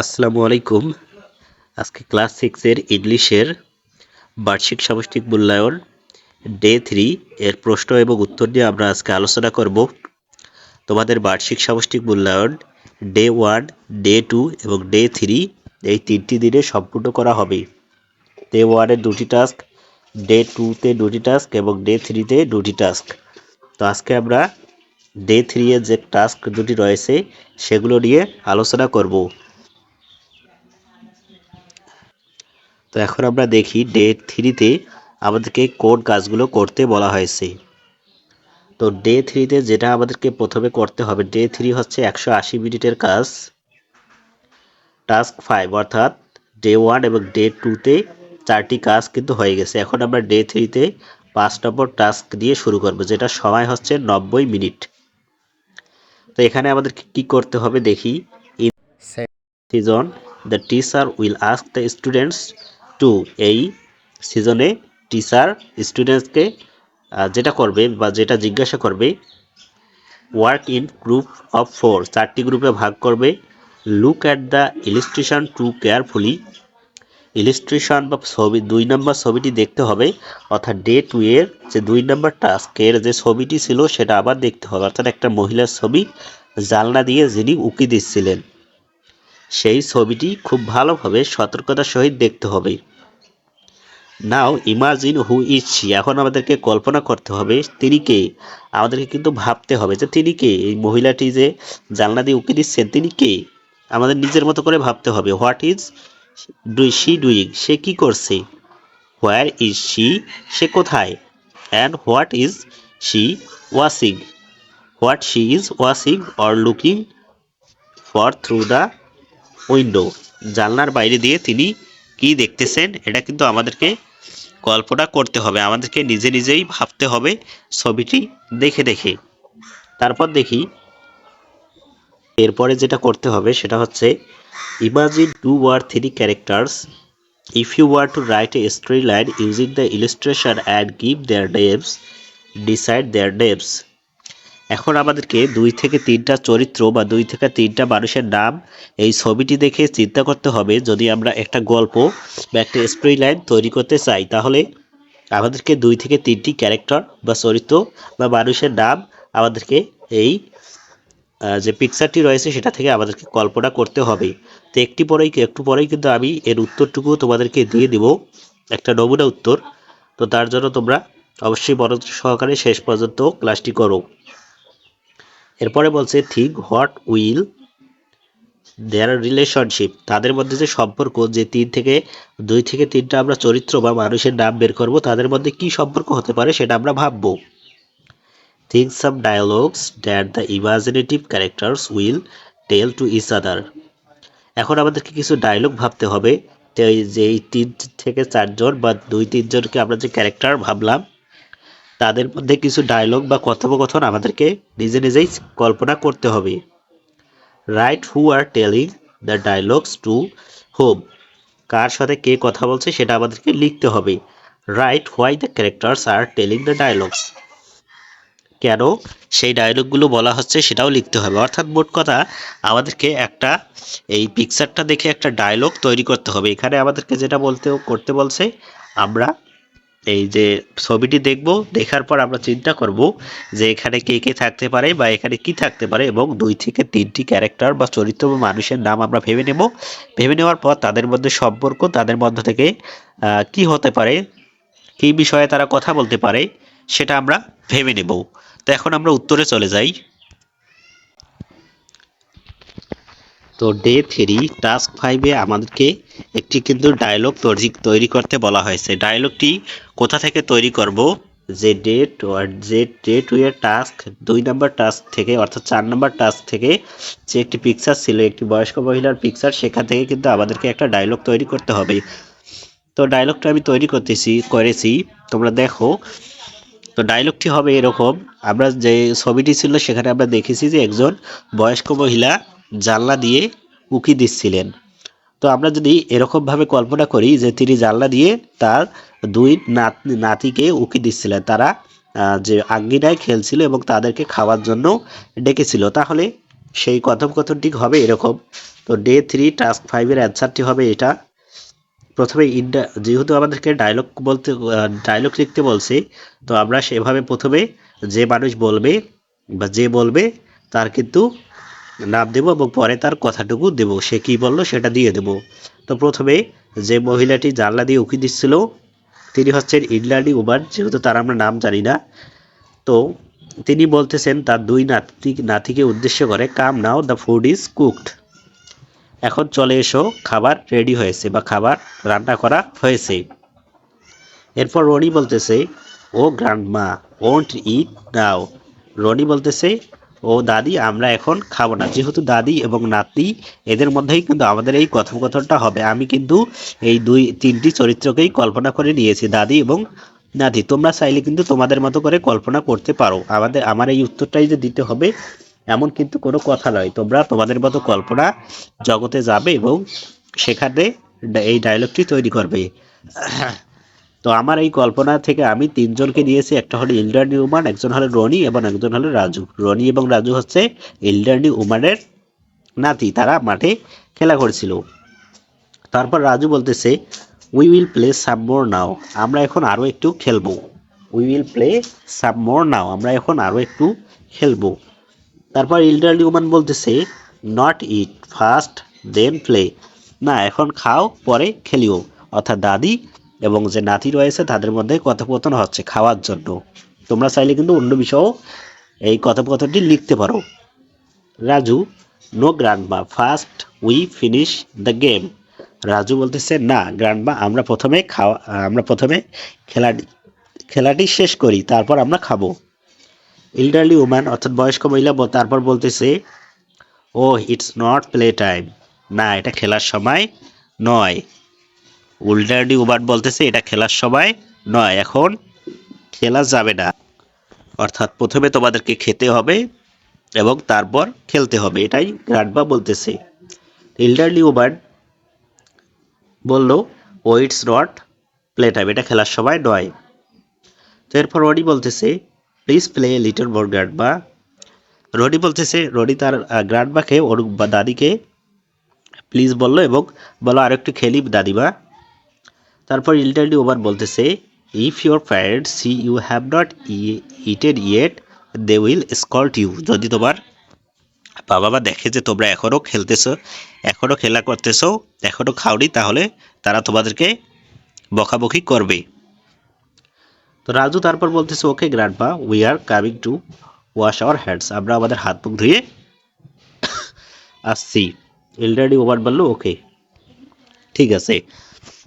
আসসালামু আলাইকুম। আজকে ক্লাস 6 এর ইংলিশের বার্ষিক সামষ্টিক মূল্যায়ন ডে 3 এর প্রশ্ন এবং উত্তর নিয়ে আমরা আজকে আলোচনা করব। তোমাদের বার্ষিক সামষ্টিক মূল্যায়ন ডে 1, ডে 2 এবং ডে 3 এই তিনটি দিনে সম্পূর্ণ করা হবে। ডে 1 এর দুটি টাস্ক, ডে 2 তে দুটি টাস্ক এবং ডে 3 তে দুটি টাস্ক। তো আজকে আমরা ডে 3 এর যে টাস্ক দুটি রয়েছে সেগুলো নিয়ে আলোচনা করব। তো এখন আমরা দেখি ডে 3 তে আমাদেরকে কোন কাজগুলো করতে বলা হয়েছে। তো ডে 3 তে যেটা আমাদেরকে প্রথমে করতে হবে, ডে 3 হচ্ছে 180 মিনিটের কাজ। টাস্ক 5 অর্থাৎ ডে 1 এবং ডে 2 তে 4টি কাজ কিন্তু হয়ে গেছে। এখন আমরা ডে 3 তে 5 নম্বর টাস্ক দিয়ে শুরু করব, যেটা সময় হচ্ছে 90 মিনিট। তো এখানে আমাদেরকে কি করতে হবে দেখি। In season the teacher will ask the students to, এই সিজনে টিচার স্টুডেন্টসকে যেটা করবে বা যেটা জিজ্ঞাসা করবে, ওয়ার্ক ইন গ্রুপ অফ 4, 4টি গ্রুপে ভাগ করবে। Look at the illustration to carefully, illustration বা ছবি 2 নম্বর ছবিটি দেখতে হবে। অর্থাৎ ডে 2 এর যে 2 নম্বর টাস্কের যে ছবিটি ছিল সেটা আবার দেখতে হবে। অর্থাৎ একটা মহিলার ছবি জানলা দিয়ে যিনি উকি দিচ্ছিলেন সেই ছবিটি খুব ভালোভাবে সতর্কতার সহিত দেখতে হবে। নাও ইমাজিন হু ইজ শি, এখন আমাদেরকে কল্পনা করতে হবে তিনি কে। আমাদেরকে কিন্তু ভাবতে হবে যে তিনি কে, এই মহিলাটি যে জানলা দিয়ে উকি দিচ্ছেন তিনি কে। আমাদের নিজের মতো করে ভাবতে হবে। হোয়াট ইজ শি ডুইং, সে কি করছে। হোয়ার ইজ শি, সে কোথায়। And what is she watching, what she is watching or looking for through the window, জানলার বাইরে দিয়ে তিনি কি দেখতেছেন এটা কিন্তু আমাদেরকে কল্পনা করতে হবে। আমাদেরকে নিজে নিজেই ভাবতে হবে ছবিটি দেখে দেখে। তারপর দেখি এরপরে যেটা করতে হবে সেটা হচ্ছে imagine 2 or 3 characters if you were to write a story line using the illustration and give their names, decide their names. এখন আমাদেরকে 2 থেকে 3টা চরিত্র বা 2 থেকে 3টা মানুষের নাম এই ছবিটি দেখে চিন্তা করতে হবে। যদি আমরা একটা গল্প বা একটা স্টোরি লাইন তৈরি করতে চাই তাহলে আমাদেরকে 2 থেকে 3টি ক্যারেক্টার বা চরিত্র বা মানুষের নাম আমাদেরকে এই যে পিকচারটি রয়েছে সেটা থেকে আমাদেরকে কল্পনা করতে হবে। তো একটু পরেই কিন্তু আমি এর উত্তরটুকু তোমাদেরকে দিয়ে দিব, একটা নমুনা উত্তর। তো তার জন্য তোমরা অবশ্যই মনোযোগ সহকারে শেষ পর্যন্ত ক্লাসটি করো। এরপরে বলছে think what will there relationship, তাদের মধ্যে যে সম্পর্ক, যে 2 থেকে 3টা আমরা চরিত্র বা মানুষের নাম বের করব তাদের মধ্যে কি সম্পর্ক হতে পারে সেটা আমরা ভাববো। Think some dialogues that the imaginative characters will tell to each other, এখন আমাদেরকে কিছু ডায়লগ ভাবতে হবে। তো এই যে এই 3 থেকে 4 জন বা 2-3 জনকে আমরা যে ক্যারেক্টার ভাবলাম তাদের মধ্যে কিছু ডায়লগ বা কথোপকথন আমাদেরকে নিজে নিজেই কল্পনা করতে হবে। Right who are telling the dialogues to whom, কার সাথে কে কথা বলছে সেটা আমাদেরকে লিখতে হবে। Right why the characters are telling the dialogues, কেন সেই ডায়লগগুলো বলা হচ্ছে সেটাও লিখতে হবে। অর্থাৎ মোট কথা আমাদেরকে একটা এই পিকচারটা দেখে একটা ডায়লগ তৈরি করতে হবে। এখানে আমাদেরকে যেটা করতে বলছে, আমরা এই যে ছবিটি দেখব, দেখার পর আমরা চিন্তা করব যে এখানে কে কে থাকতে পারে বা এখানে কি থাকতে পারে, এবং 2 থেকে 3টি ক্যারেক্টার বা চরিত্র বা মানুষের নাম আমরা ভেবে নেব। ভেবে নেওয়ার পর তাদের মধ্যে সম্পর্ক, তাদের মধ্য থেকে কি হতে পারে, কি বিষয়ে তারা কথা বলতে পারে সেটা আমরা ভেবে নেব। তো এখন আমরা উত্তরে চলে যাই। তো ডে 3 টাস্ক 5-এ আমাদেরকে একটি কিন্তু ডায়লগ তৈরি করতে বলা হয়েছে। ডায়লগটি কোথা থেকে তৈরি করব, যে ডে 2 এর টাস্ক 2 নম্বর টাস্ক থেকে, অর্থাৎ 4 নম্বর টাস্ক থেকে যে একটি পিকচার ছিল, একটি বয়স্ক মহিলার পিকচার, সেখান থেকে কিন্তু আমাদেরকে একটা ডায়লগ তৈরি করতে হবে। তো ডায়লগটা আমি তৈরি করেছি, তোমরা দেখো। তো ডায়লগটি হবে এরকম, আমরা যে ছবিটি ছিল সেখানে আমরা দেখেছি যে একজন বয়স্ক মহিলা জানলা দিয়ে উকি দিচ্ছিলেন। তো আমরা যদি এরকমভাবে কল্পনা করি যে তিনি জানলা দিয়ে তার 2 নাতিকে উকি দিচ্ছিলেন, তারা যে আঙ্গিনায় খেলছিল এবং তাদেরকে খাওয়ার জন্য ডেকেছিল, তাহলে সেই কথোপকথনটি হবে এরকম। তো ডে 3 টাস্ক 5 এর অ্যান্সারটি হবে এটা। প্রথমে যেহেতু আমাদেরকে ডায়লগ লিখতে বলছে, তো আমরা সেভাবে প্রথমে যে মানুষ বলবে বা যে বলবে তার কিন্তু নাম দেব এবং পরে তার কথাটুকু দেব, সে কি বললো সেটা দিয়ে দেব। তো প্রথমে যে মহিলাটি জানলা দিয়ে উঁকি দিচ্ছিল তিনি হচ্ছেন ইংল্যান্ডি উমান, যেহেতু তার আমরা নাম জানি না। তো তিনি বলতেছেন তার দুই নাতিকে উদ্দেশ্য করে, কাম নাও দ্য ফুড ইজ কুকড, এখন চলে এসো, খাবার রেডি হয়েছে বা খাবার রান্না করা হয়েছে। এরপর রনি বলতেছে, ও গ্র্যান্ডমা ওন্ট ইট নাও, রনি বলতেছে, ও দাদি আমরা এখন খাবো না। যেহেতু দাদি এবং নাতি এদের মধ্যেই কিন্তু আমাদের এই কথোপকথনটা হবে। আমি কিন্তু এই তিনটি চরিত্রকেই কল্পনা করে নিয়েছি, দাদি এবং নাতি। তোমরা চাইলে কিন্তু তোমাদের মতো করে কল্পনা করতে পারো। আমার এই উত্তরটাই যে দিতে হবে এমন কিন্তু কোনো কথা নয়। তোমরা তোমাদের মতো কল্পনা জগতে যাবে এবং সেখানে এই ডায়লগটি তৈরি করবে। তো আমার এই কল্পনা থেকে আমি তিনজনকে নিয়েছি, একটা হলো ইল্ডার্নি উমান, একজন হলো রনি এবং একজন হলো রাজু। রনি এবং রাজু হচ্ছে ইল্ডার্নি উমানের নাতি, তারা মাঠে খেলা করছিল। তারপর রাজু বলতেছে, we will play some more now, আমরা এখন আরও একটু খেলবো। We will play some more now, আমরা এখন আরও একটু খেলবো। তারপর ইল্ডারলি উমান বলতেছে, not eat first then play, না এখন খাও পরে খেলিও। অর্থাৎ দাদি এবং যে নাতি রয়েছে তাদের মধ্যে কথোপকথন হচ্ছে খাওয়ার জন্য। তোমরা চাইলে কিন্তু অন্য বিষয়েও এই কথোপকথনটি লিখতে পারো। Raju, no grandma first we finish the game, Raju বলতেছে, না গ্র্যান্ডমা আমরা প্রথমে খেলাটি শেষ করি, তারপর আমরা খাবো। ইল্ডারলি উম্যান অর্থাৎ বয়স্ক মহিলা তারপর বলতেছে, ও ইটস নট প্লে টাইম, না এটা খেলার সময় নয়। ইল্ডারলি উম্যান বলতেছে, এটা খেলার সময় নয়, এখন খেলা যাবে না। অর্থাৎ প্রথমে তোমাদেরকে খেতে হবে এবং তারপর খেলতে হবে, এটাই গ্র্যান্ডমা বলতেছে। ইল্ডারলি উম্যান বলল, oh it's not play time, এটা খেলার সময় নয়। তো এরপর রনি বলতেছে, please play little more grandma, Roni বলতেছে, রনি তার গ্র্যান্ডমাকে বা দাদিকে প্লিজ বললো এবং বলো আর একটু খেলি দাদিমা। তারপর ইল্ডারলি ওভার বলতেছে, if your parents see you have not eated yet they will scold you, যদি তোমার বাবা মা দেখে যে তোমরা এখনও খেলতেছো, এখনও খেলা করতেছো, এখনও খাওনি, তাহলে তারা তোমাদেরকে বকাবকি করবে। তো রাজু তারপর বলতেছে, okay grandma we are coming to wash our hands, আমরা আমাদের হাত মুখ ধুয়ে আসছি। এলডারডি ওভার বললো, ওকে ঠিক আছে।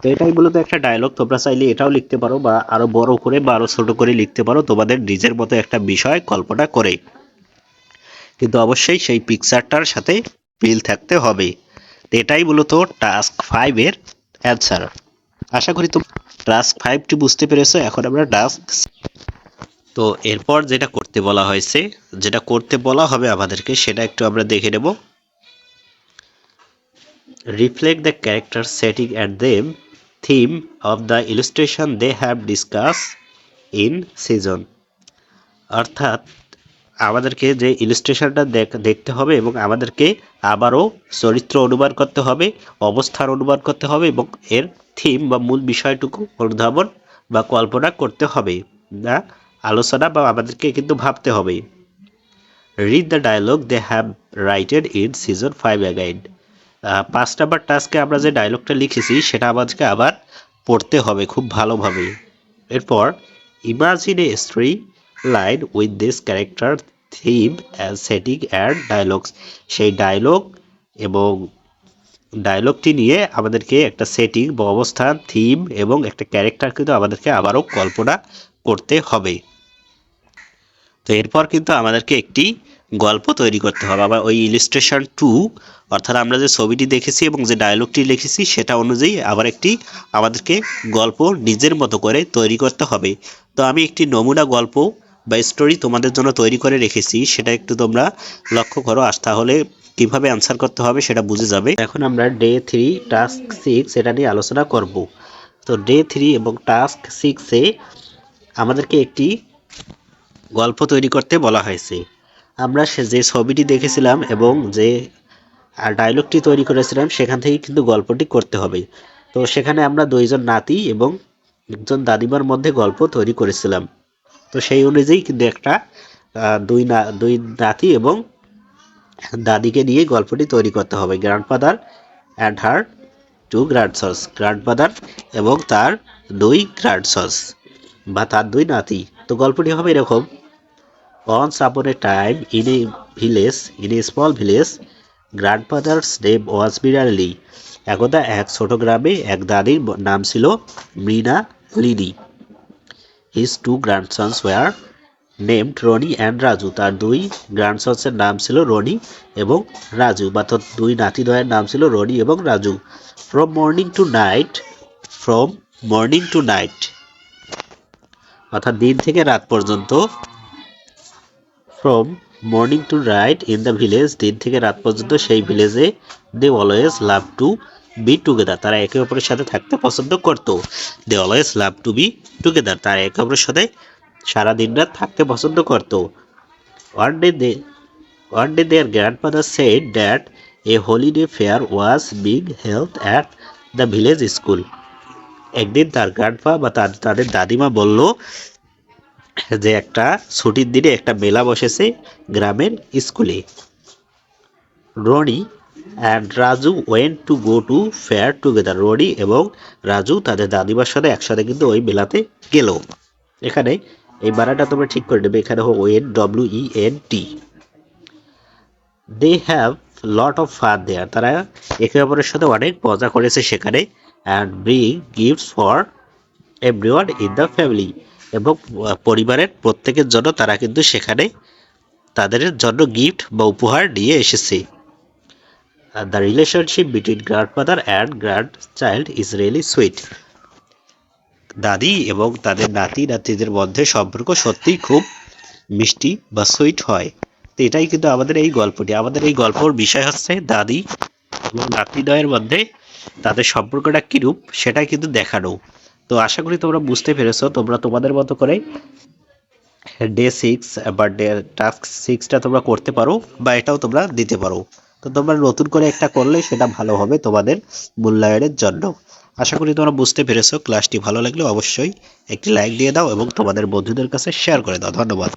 তো এটাই মূলত একটা ডায়লগ। তোমরা চাইলে এটাও লিখতে পারো বা আরো বড় করে বা আরো ছোট করে লিখতে পারো তোমাদের নিজের মতো একটা বিষয় কল্পনা করে, কিন্তু অবশ্যই সেই পিকচারটার সাথে মিল থাকতে হবে। তো এটাই মূলত টাস্ক 5 এর অ্যান্সার। আশা করি তোমরা টাস্ক 5টি বুঝতে পেরেছো। এখন আমরা তো এরপর যেটা করতে বলা হয়েছে, যেটা করতে বলা হবে আমাদেরকে, সেটা একটু আমরা দেখে নেব। Reflect the character setting and them theme of the illustration they have discussed in season, অর্থাৎ আমাদেরকে যে ইলাস্ট্রেশনটা দেখতে হবে এবং আমাদেরকে আবারও চরিত্র অনুমান করতে হবে, অবস্থান অনুমান করতে হবে এবং এর থিম বা মূল বিষয়টুকু অনুধাবন বা কল্পনা করতে হবে, না আলোচনা বা আমাদেরকে কিন্তু ভাবতে হবে। Read the dialogue they have writed in season 5 again, 5 number টাস্কে আমরা যে ডায়লগটা লিখেছি সেটা আমাদেরকে আবার পড়তে হবে খুব ভালোভাবে। এরপর imagine a story line with this character theme and setting and dialogues, সেই ডায়লগ এবং ডায়লগটি নিয়ে আমাদেরকে একটা সেটিং বা অবস্থান, থিম এবং একটা ক্যারেক্টার কিন্তু আমাদেরকে আবারও কল্পনা করতে হবে। তো এরপর কিন্তু আমাদেরকে একটি গল্প তৈরি করতে হবে। আবার ওই ইলাস্ট্রেশন 2 অর্থাৎ আমরা যে ছবিটি দেখেছি এবং যে ডায়লগটি লিখেছি সেটা অনুযায়ী আবার একটি আমাদেরকে গল্প নিজের মতো করে তৈরি করতে হবে। তো আমি একটি নমুনা গল্প বা স্টোরি তোমাদের জন্য তৈরি করে রেখেছি, সেটা একটু তোমরা লক্ষ্য করো, তাহলে কিভাবে অ্যান্সার করতে হবে সেটা বুঝে যাবে। এখন আমরা ডে 3 টাস্ক 6 এটা নিয়ে আলোচনা করব। তো ডে 3 এবং টাস্ক 6 আমাদেরকে একটি গল্প তৈরি করতে বলা হয়েছে। আমরা যে ছবিটি দেখেছিলাম এবং যে আর ডায়লগটি তৈরি করেছিলাম সেখান থেকে কিন্তু গল্পটি করতে হবে। তো সেখানে আমরা দুইজন নাতি এবং একজন দাদিমার মধ্যে গল্প তৈরি করেছিলাম। তো সেই অনুযায়ী কিন্তু একটা দুই নাতি এবং দাদিকে নিয়ে গল্পটি তৈরি করতে হবে। Grandfather and her two grandsons, grandfather এবং তার দুই গ্র্যান্ডসন্স বা তার দুই নাতি। তো গল্পটি হবে এরকম: Once upon a time in a small village, grandfather's name was Mirali. একদা এক ছোট গ্রামে এক দাদির নাম ছিল Mina Lini. His two grandsons were named Roni and Raju. তার দুই গ্র্যান্ডসন্সের নাম ছিল রনি এবং রাজু, বা তার দুই নাতিদ্বয়ের নাম ছিল রনি এবং Raju. From morning to night অর্থাৎ দিন থেকে রাত পর্যন্ত, from morning to night in the village, দিন থেকে রাত পর্যন্ত সেই ভিলেজে, they always love to be together, তারা একে অপরের সাথে থাকতে পছন্দ করতো। They always love to be together, তারা একে অপরের সাথে সারা দিন রাত থাকতে পছন্দ করতো। One day they One day their grandfather said that a holiday fair was being held at the village school. একদিন তার গ্র্যান্ডপা বা তাদের দাদিমা বলল যে একটা ছুটির দিনে একটা মেলা বসেছে গ্রামের স্কুলে। Roni and Raju went to go to fair together, Roni এবং রাজু তাদের দাদিমার সাথে একসাথে কিন্তু ওই মেলাতে গেল। এখানে এই বানানটা তোমরা ঠিক করে নেবে, এখানে when, WENT। They have lot of fun দেয়ার, তারা একে অপরের সাথে অনেক মজা করেছে সেখানে। And bring gifts for everyone in the family, এবং পরিবারের প্রত্যেকের জন্য তারা কিন্তু সেখানে তাদের জন্য গিফট বা উপহার নিয়ে এসেছে। The relationship between grandfather and grand child is really sweet, দাদি এবং তাদের নাতিদের মধ্যে সম্পর্ক সত্যিই খুব মিষ্টি বা সুইট হয়। তো এটাই কিন্তু আমাদের এই গল্পটি, আমাদের এই গল্পর বিষয় হচ্ছে দাদি এবং নাতিদ্বয়ের মধ্যে তাদের সম্পর্কটা কিরূপ সেটাই কিন্তু দেখানো। তো আশা করি তোমরা বুঝতে পেরেছো। তোমরা তোমাদের মতো করে ডে 6 বা টাস্ক 6টা তোমরা করতে পারো, বা এটাও তোমরা দিতে পারো। তো তোমরা নতুন করে একটা করলে সেটা ভালো হবে তোমাদের মূল্যায়নের জন্য। আশা করি তোমরা বুঝতে পেরেছো। ক্লাসটি ভালো লাগলে অবশ্যই একটি লাইক দিয়ে দাও এবং তোমাদের বন্ধুদের কাছে শেয়ার করে দাও। ধন্যবাদ।